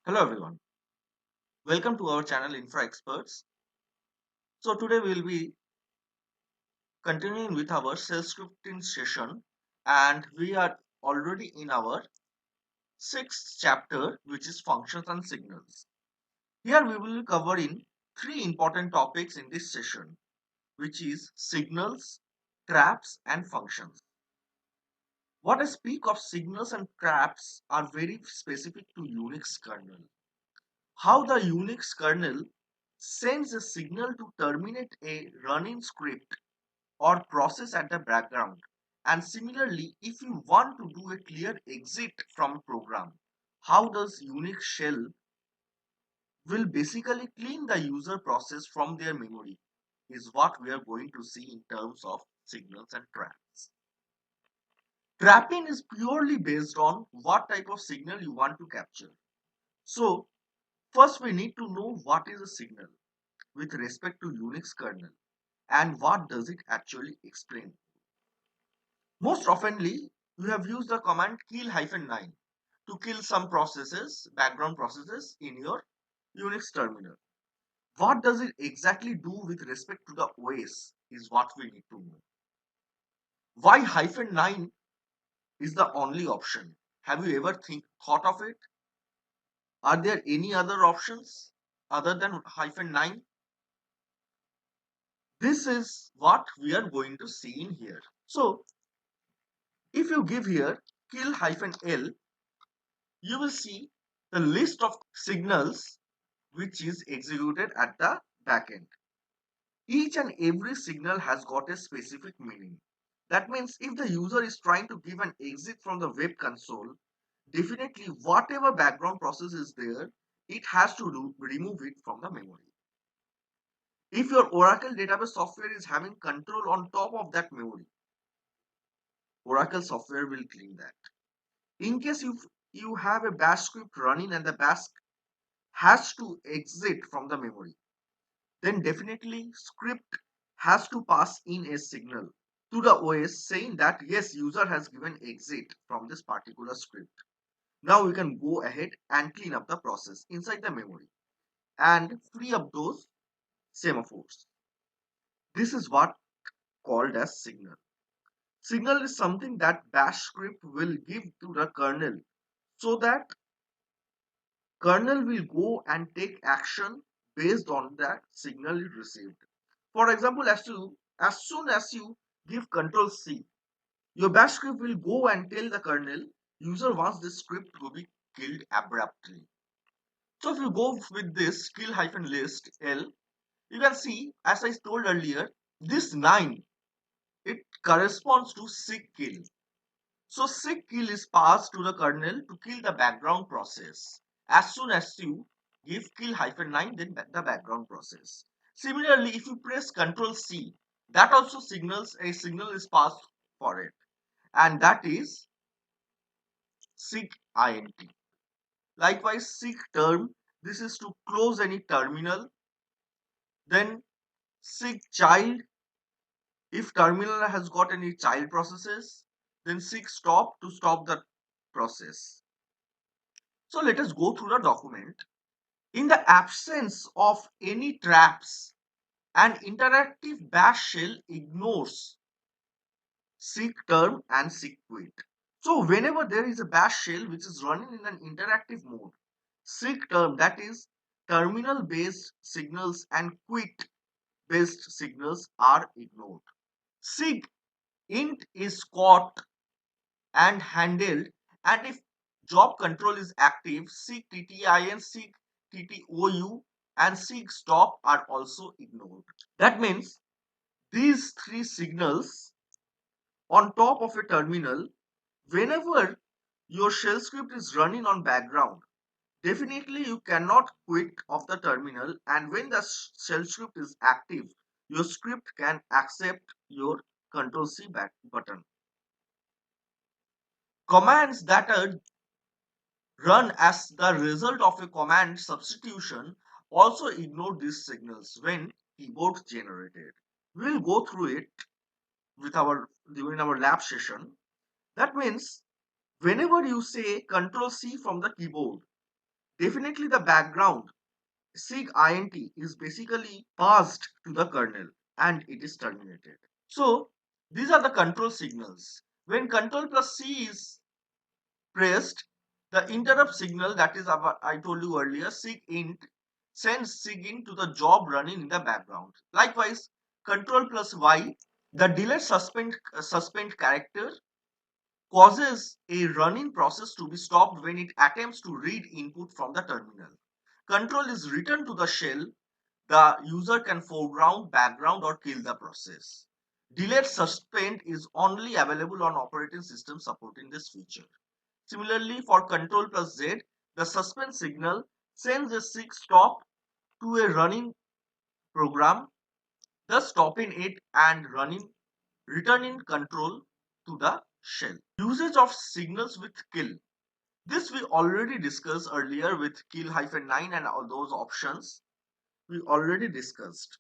Hello everyone, welcome to our channel Infra Experts. So today we will be continuing with our self-scripting session and we are already in our sixth chapter, which is functions and signals. Here we will be covering three important topics in this session, which is signals, traps and functions. What I speak of signals and traps are very specific to Unix kernel. How the Unix kernel sends a signal to terminate a running script or process at the background. And similarly, if you want to do a clear exit from a program, how does Unix shell will basically clean the user process from their memory is what we are going to see in terms of signals and traps. Trapping is purely based on what type of signal you want to capture. So first we need to know what is a signal with respect to Unix kernel and what does it actually explain. Most oftenly, you have used the command kill-9 to kill some processes, background processes in your Unix terminal. What does it exactly do with respect to the OS is what we need to know. Why -9 is the only option? Have you ever thought of it? Are there any other options other than -9? This is what we are going to see in here. So if you give here kill-l, you will see the list of signals which is executed at the backend. Each and every signal has got a specific meaning. That means if the user is trying to give an exit from the web console, definitely whatever background process is there, it has to remove it from the memory. If your Oracle database software is having control on top of that memory, Oracle software will clean that. In case you have a bash script running and the bash has to exit from the memory, then definitely script has to pass in a signal to the OS saying that yes, user has given exit from this particular script. Now we can go ahead and clean up the process inside the memory and free up those semaphores. This is what called as signal. Signal is something that bash script will give to the kernel so that kernel will go and take action based on that signal it received. For example, as soon as you give Control C, your bash script will go and tell the kernel user wants this script to be killed abruptly. So if you go with this kill-list L, you can see, as I told earlier, this 9, it corresponds to seek kill. So seek kill is passed to the kernel to kill the background process. As soon as you give kill-9, then the background process. Similarly, if you press Ctrl C, that also signals a signal is passed for it, and that is seek int. Likewise, seek term, this is to close any terminal. Then seek child, if terminal has got any child processes, then seek stop to stop the process. So let us go through the document. In the absence of any traps, an interactive bash shell ignores seek term and seek quit. So whenever there is a bash shell which is running in an interactive mode, seek term, that is terminal based signals, and quit based signals are ignored. Seek int is caught and handled, and if job control is active, seek TTIN, seek TTOU and seek stop are also ignored. That means these three signals on top of a terminal, whenever your shell script is running on background, definitely you cannot quit off the terminal, and when the shell script is active, your script can accept your Ctrl C back button. Commands that are run as the result of a command substitution also ignore these signals when keyboard generated. We'll go through it with our during our lab session. That means whenever you say Control C from the keyboard, definitely the background sig int is basically passed to the kernel and it is terminated. So these are the control signals. When control plus C is pressed, the interrupt signal, that is our, I told you earlier, sig int, sends sig int to the job running in the background. Likewise, control plus Y, the delayed suspend character causes a running process to be stopped when it attempts to read input from the terminal. Control is returned to the shell. The user can foreground, background, or kill the process. Delayed suspend is only available on operating systems supporting this feature. Similarly, for control plus Z, the suspend signal sends a sig stop to a running program, thus stopping it and returning control to the shell. Usage of signals with kill. This we already discussed earlier with kill-9 and all those options we already discussed.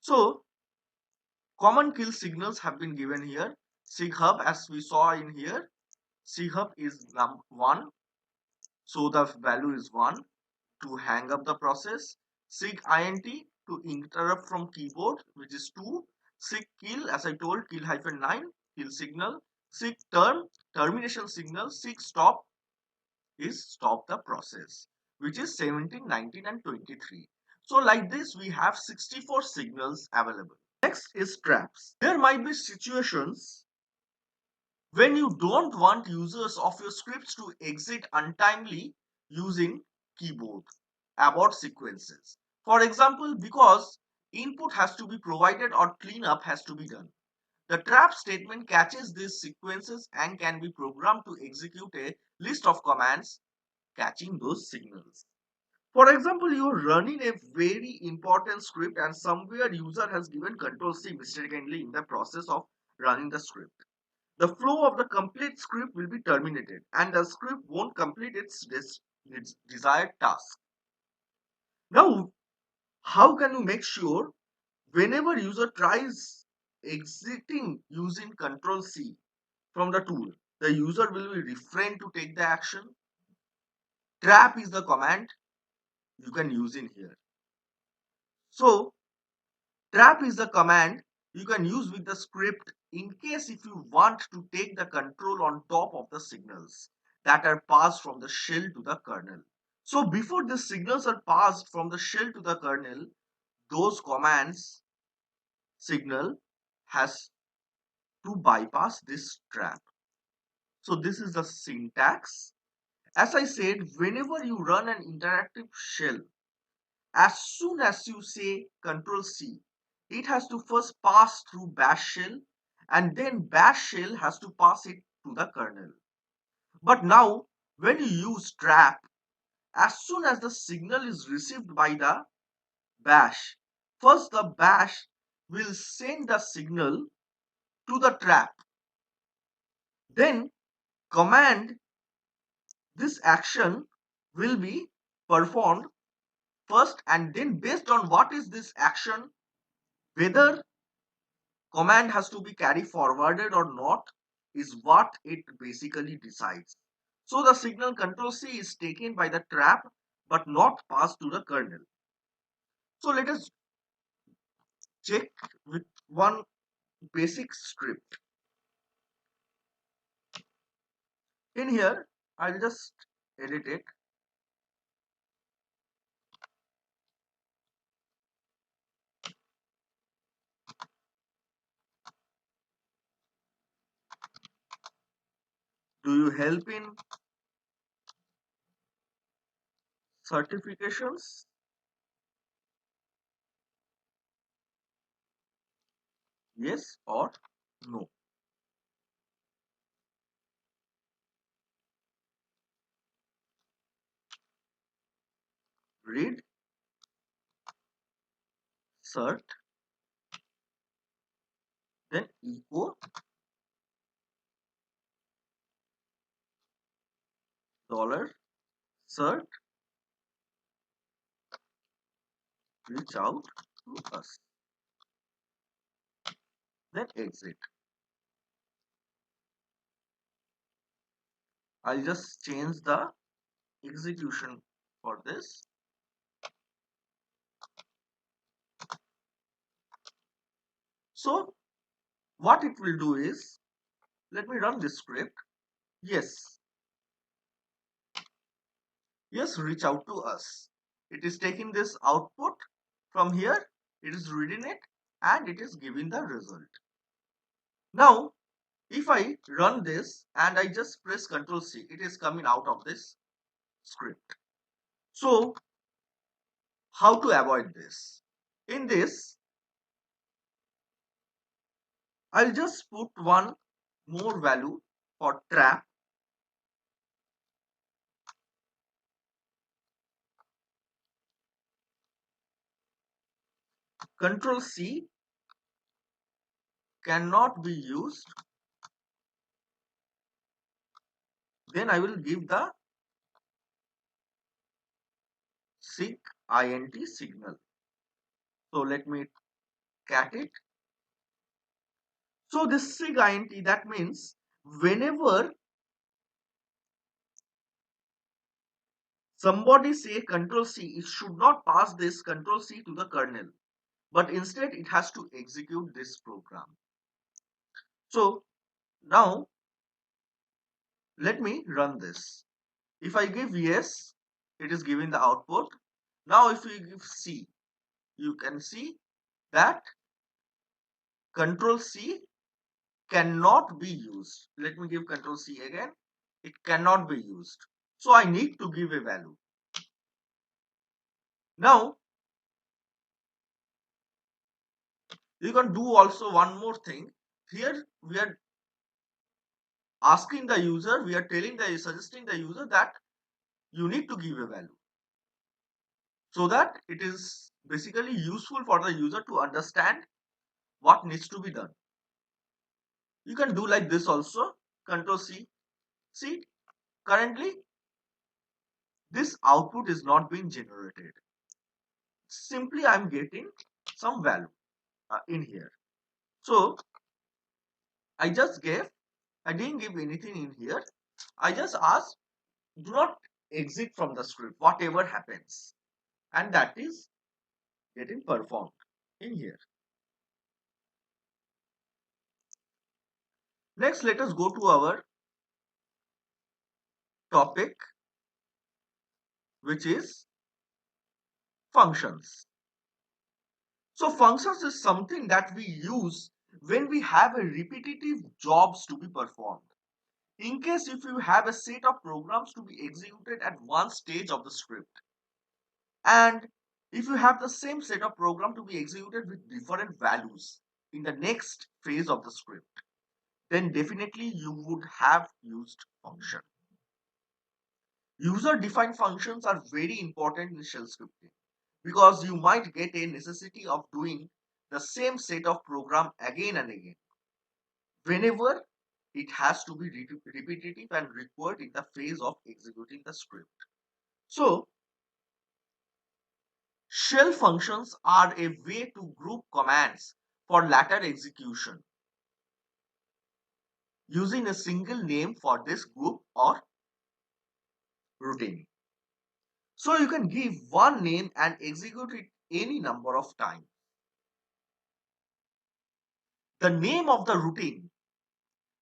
So common kill signals have been given here. Sig hub, as we saw in here, sig hub is 1, so the value is 1 to hang up the process. Sig int to interrupt from keyboard, which is 2. Sig kill, as I told, kill-9 kill signal. Sig termination signal. Sig stop is stop the process, which is 17, 19 and 23. So like this we have 64 signals available. Next is traps. There might be situations when you don't want users of your scripts to exit untimely using keyboard abort sequences. For example, because input has to be provided or cleanup has to be done. The trap statement catches these sequences and can be programmed to execute a list of commands catching those signals. For example, you're running a very important script and somewhere user has given Control C mistakenly in the process of running the script. The flow of the complete script will be terminated and the script won't complete its desired task. Now, how can you make sure whenever user tries exiting using Control C from the tool, the user will be refrained to take the action? Trap is the command you can use in here. So trap is the command you can use with the script in case if you want to take the control on top of the signals that are passed from the shell to the kernel. So before the signals are passed from the shell to the kernel, those commands signal has to bypass this trap. So this is the syntax. As I said, whenever you run an interactive shell, as soon as you say Control C, it has to first pass through bash shell and then bash shell has to pass it to the kernel. But now when you use trap, as soon as the signal is received by the bash, first the bash will send the signal to the trap. Then command, this action will be performed first and then based on what is this action, whether command has to be carry forwarded or not is what it basically decides. So the signal Control C is taken by the trap but not passed to the kernel. So let us check with one basic script. In here, I'll just edit it. Do you help in certifications? Yes or no? Read, cert, then echo dollar cert, reach out to us, then exit. I'll just change the execution for this. So what it will do is, let me run this script. Yes, yes, reach out to us. It is taking this output from here, it is reading it, and it is giving the result. Now, if I run this and I just press Ctrl C, it is coming out of this script. So, how to avoid this? In this, I'll just put one more value for trap. Ctrl C cannot be used. Then I will give the sig int signal. So let me cat it. So this sig int, that means whenever somebody say Control C, it should not pass this Control C to the kernel, but instead it has to execute this program. So now let me run this. If I give yes, it is giving the output. Now if we give C, you can see that Control C cannot be used. Let me give Control C again. It cannot be used. So I need to give a value. Now you can do also one more thing. Here we are asking the user, we are suggesting the user that you need to give a value, so that it is basically useful for the user to understand what needs to be done. You can do like this also. Control C. See, currently this output is not being generated. Simply I'm getting some value in here. So I didn't give anything in here. I just asked, do not exit from the script, whatever happens. And that is getting performed in here. Next, let us go to our topic, which is functions. So functions is something that we use when we have a repetitive jobs to be performed. In case if you have a set of programs to be executed at one stage of the script, and if you have the same set of program to be executed with different values in the next phase of the script, then definitely you would have used function. User-defined functions are very important in shell scripting because you might get a necessity of doing the same set of program again and again whenever it has to be repetitive and required in the phase of executing the script. So, shell functions are a way to group commands for later execution using a single name for this group or routine. So you can give one name and execute it any number of times. The name of the routine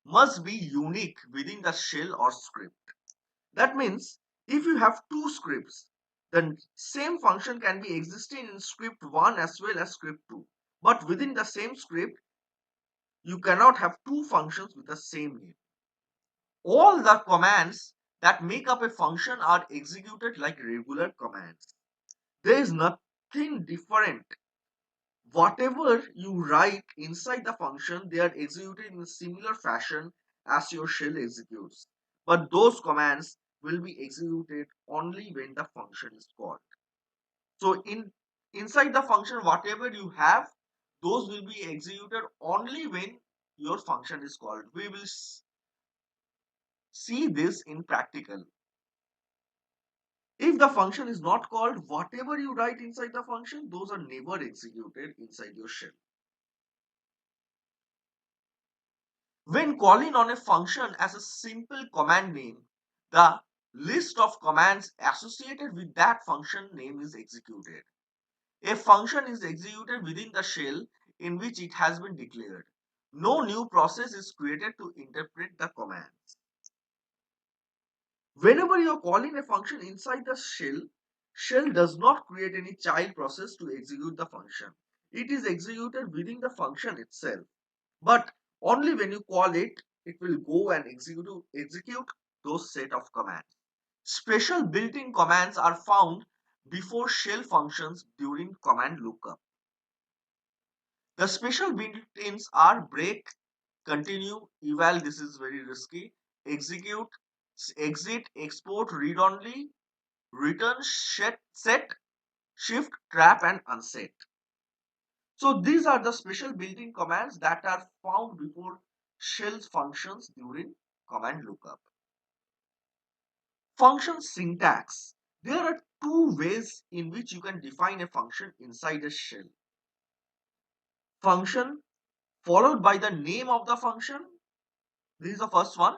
must be unique within the shell or script. That means if you have two scripts, the same function can be existing in script 1 as well as script 2. But within the same script, you cannot have two functions with the same name. All the commands that make up a function are executed like regular commands. There is nothing different. Whatever you write inside the function, they are executed in a similar fashion as your shell executes. But those commands will be executed only when the function is called. So inside the function, whatever you have, those will be executed only when your function is called. We will see this in practical. If the function is not called, whatever you write inside the function, those are never executed inside your shell. When calling on a function as a simple command name, the list of commands associated with that function name is executed. A function is executed within the shell in which it has been declared. No new process is created to interpret the commands. Whenever you are calling a function inside the shell does not create any child process to execute the function. It is executed within the function itself. But only when you call it, it will go and execute those set of commands. Special built-in commands are found before shell functions during command lookup. The special built-ins are break, continue, eval, this is very risky, execute, exit, export, read only, return, set, shift, trap, and unset. So these are the special built-in commands that are found before shell functions during command lookup. Function syntax. There are two ways in which you can define a function inside a shell. Function followed by the name of the function. This is the first one.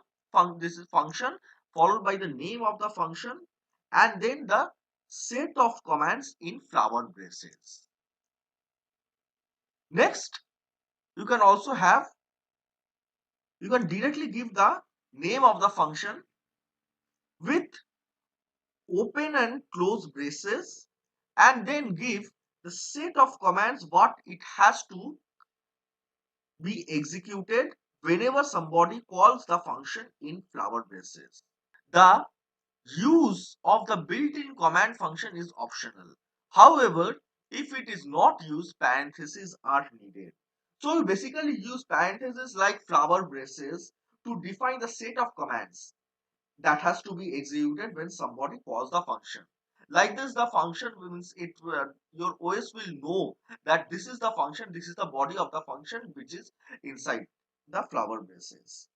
This is function followed by the name of the function and then the set of commands in flower braces. Next, you can directly give the name of the function with open and close braces and then give the set of commands what it has to be executed whenever somebody calls the function in flower braces. The use of the built-in command function is optional. However, if it is not used, parentheses are needed. So you basically use parentheses like flower braces to define the set of commands that has to be executed when somebody calls the function. Like this, the function means your OS will know that this is the function, this is the body of the function which is inside the flower braces.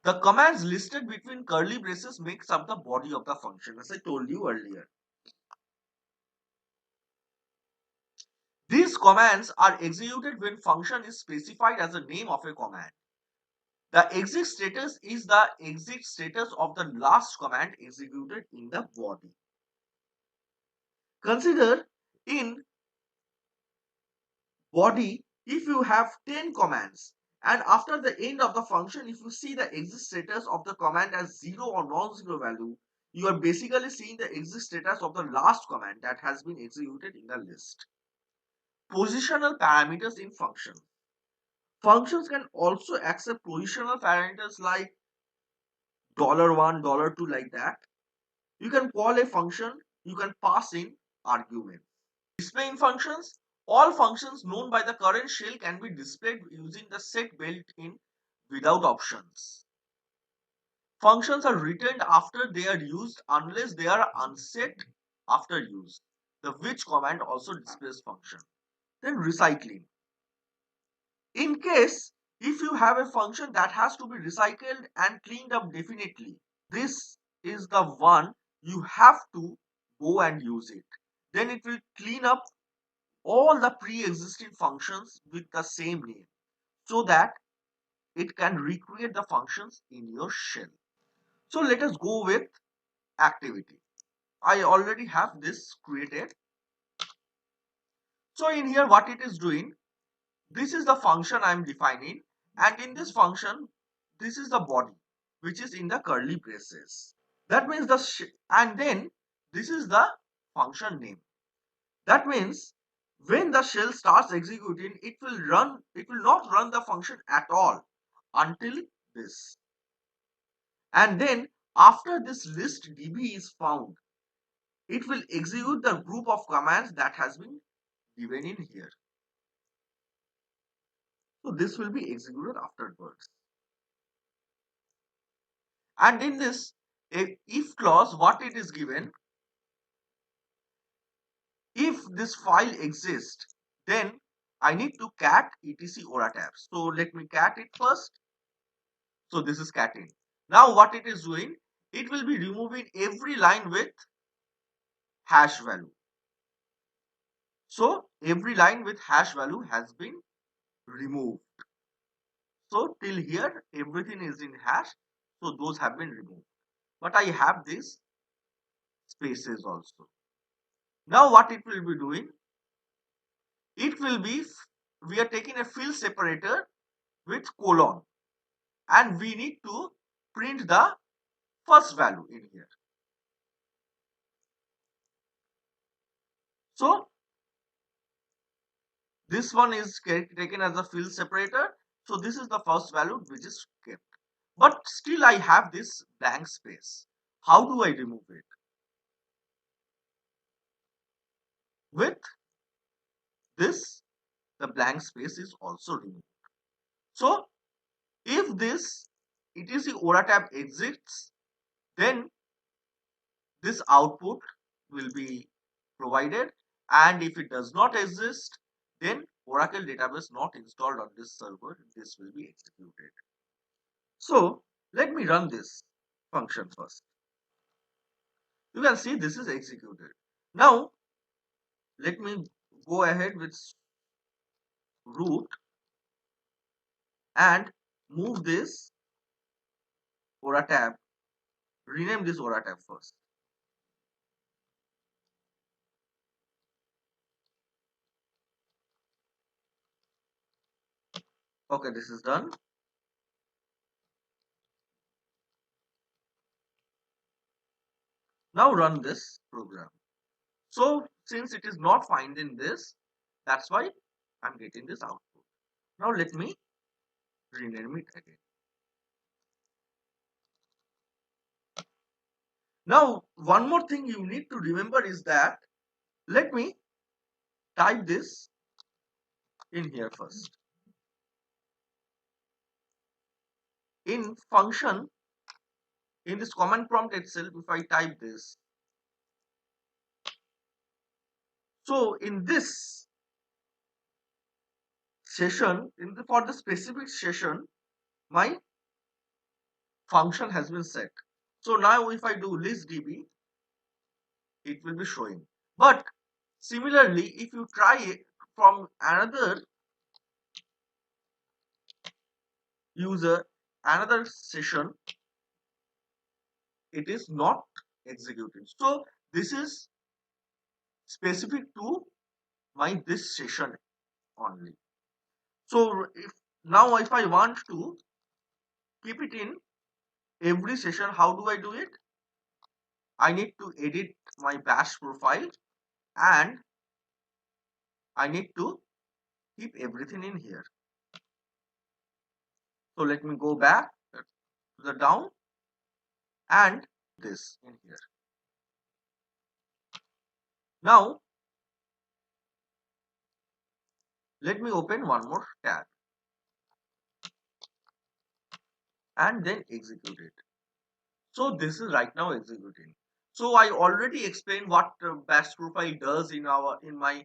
The commands listed between curly braces makes up the body of the function, as I told you earlier. These commands are executed when function is specified as the name of a command. The exit status is the exit status of the last command executed in the body. Consider in body if you have 10 commands and after the end of the function if you see the exit status of the command as 0 or non-zero value, you are basically seeing the exit status of the last command that has been executed in the list. Positional parameters in functions. Functions can also accept positional parameters like $1, $2 like that. You can call a function, you can pass in arguments. Displaying functions. All functions known by the current shell can be displayed using the set built-in without options. Functions are returned after they are used unless they are unset after use. The which command also displays function. Then recycling. In case if you have a function that has to be recycled and cleaned up definitely, this is the one you have to go and use it. Then it will clean up all the pre-existing functions with the same name so that it can recreate the functions in your shell. So let us go with activity. I already have this created. So in here what it is doing, this is the function I am defining and in this function this is the body which is in the curly braces. That means and then this is the function name. That means when the shell starts executing, it will not run the function at all until this. And then after this list DB is found, it will execute the group of commands that has been given in here. So this will be executed afterwards. And in this if clause, what it is given, if this file exists, then I need to cat etc oratabs. So let me cat it first. So this is catting. Now what it is doing, it will be removing every line with hash value. So every line with hash value has been removed. So till here everything is in hash. So those have been removed. but I have these spaces also. Now what it will be doing? It will be, we are taking a field separator with colon, and we need to print the first value in here. So this one is taken as a field separator. So this is the first value which is kept. But still I have this blank space. How do I remove it? With this, the blank space is also removed. So if this etc Ora tab exists, then this output will be provided, and if it does not exist, then Oracle database not installed on this server, this will be executed. So let me run this function first. You can see this is executed. Now let me go ahead with root and move this Ora tab, rename this Ora tab first. Okay, this is done. Now run this program. So since it is not finding this, that's why I'm getting this output. Now let me rename it again. Now one more thing you need to remember is that, let me type this in here first. In function, in this command prompt itself, if I type this, so in this session, for the specific session, my function has been set. So now if I do list db, it will be showing. But similarly, if you try it from another user, another session, it is not executing. So this is specific to my this session only. So if I want to keep it in every session, how do I do it? I need to edit my bash profile, and I need to keep everything in here. So let me go back to the down and this in here. Now let me open one more tab and then execute it. So this is right now executing. So I already explained what bash profile does in my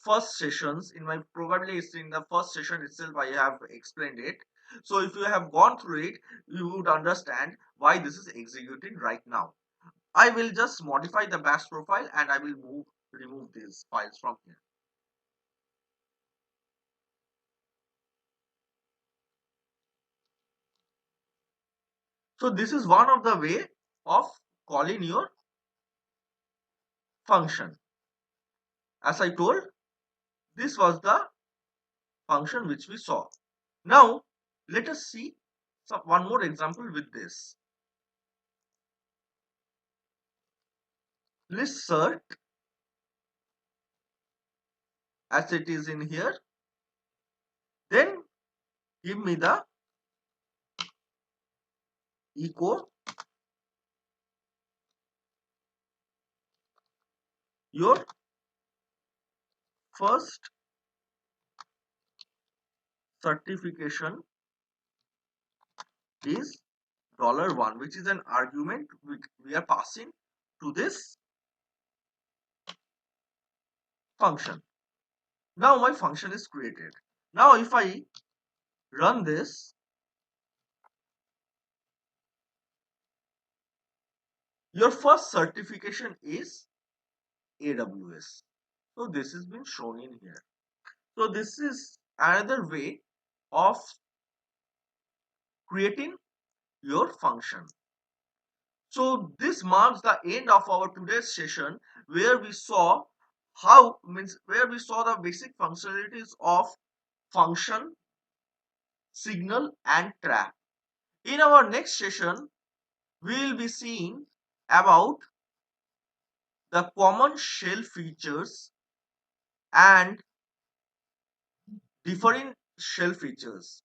first sessions. In my probably it's in the first session itself I have explained it. So if you have gone through it, you would understand why this is executing right now. I will just modify the bash profile and I will remove these files from here. So this is one of the way of calling your function. As I told, this was the function which we saw. Now let us see one more example with this. List cert as it is in here, then give me the echo your first certification is $1, which is an argument we are passing to this function. Now my function is created. Now if I run this, your first certification is AWS. So this has been shown in here. So this is another way of creating your function. So this marks the end of our today's session, where we saw where we saw the basic functionalities of function, signal and trap. In our next session, we will be seeing about the common shell features and different shell features,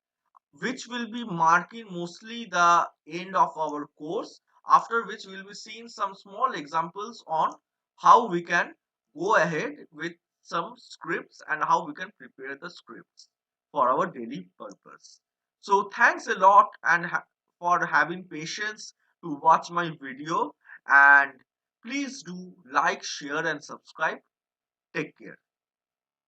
which will be marking mostly the end of our course, after which we will be seeing some small examples on how we can go ahead with some scripts and how we can prepare the scripts for our daily purpose. So thanks a lot and for having patience to watch my video, and please do like, share and subscribe. Take care.